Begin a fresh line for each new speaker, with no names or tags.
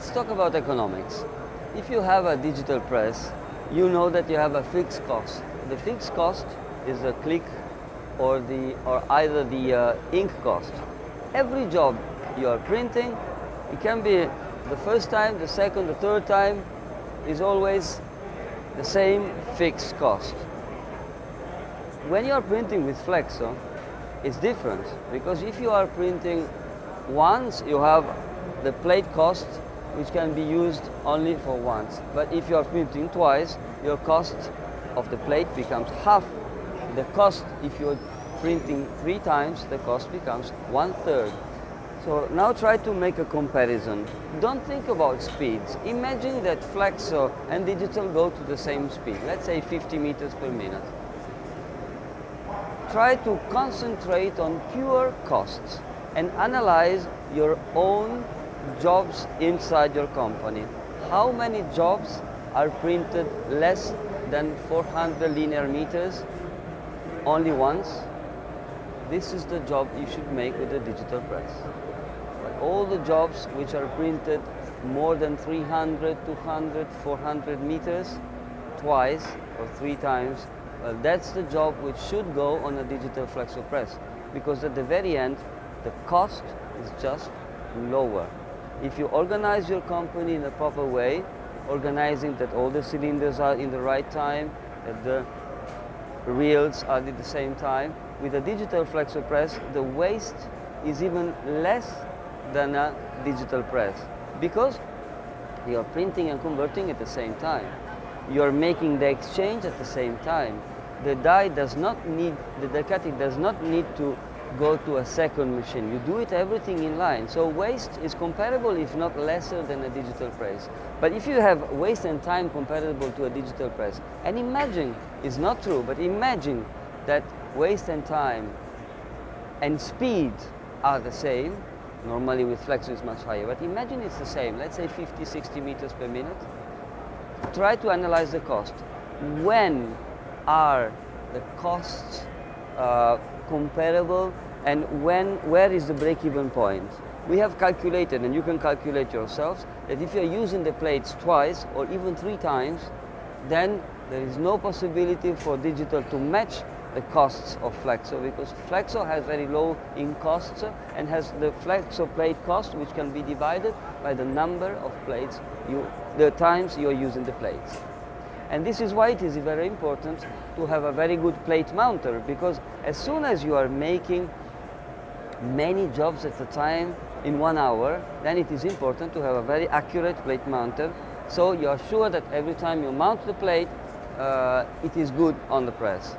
let's talk about economics. If you have a digital press, you know that you have a fixed cost. The fixed cost is the click or either the ink cost. Every job you are printing, it can be the first time, the second, the third time, is always the same fixed cost. When you are printing with Flexo, it's different, because if you are printing once, you have the plate cost, which can be used only for once. But if you are printing twice, your cost of the plate becomes half the cost. If you're printing 3 times, the cost becomes 1/3. So now try to make a comparison. Don't think about speeds. Imagine that Flexo and digital go to the same speed, let's say 50 meters per minute. Try to concentrate on pure costs and analyze your own jobs inside your company. How many jobs are printed less than 400 linear meters? Only once? This is the job you should make with a digital press. But all the jobs which are printed more than 300, 200, 400 meters, twice or 3 times, well, that's the job which should go on a digital Flexo press, because at the very end, the cost is just lower. If you organize your company in a proper way, organizing that all the cylinders are in the right time, that the reels are at the same time, with a digital Flexo press, the waste is even less than a digital press, because you are printing and converting at the same time. You are making the exchange at the same time. The die does not need, the cutting does not need to go to a second machine. You do it everything in line. So waste is comparable, if not lesser, than a digital press. But if you have waste and time comparable to a digital press, and imagine, it's not true, but imagine that waste and time and speed are the same. Normally with Flexo it's much higher, but imagine it's the same, let's say 50, 60 meters per minute. Try to analyze the cost. When are the costs comparable, and where is the break-even point? We have calculated, and you can calculate yourselves, that if you're using the plates twice or even 3 times, then there is no possibility for digital to match the costs of Flexo, because Flexo has very low in costs and has the Flexo plate cost, which can be divided by the number of plates, the times you're using the plates. And this is why it is very important to have a very good plate mounter, because as soon as you are making many jobs at a time in 1 hour, then it is important to have a very accurate plate mounter, so you are sure that every time you mount the plate, it is good on the press.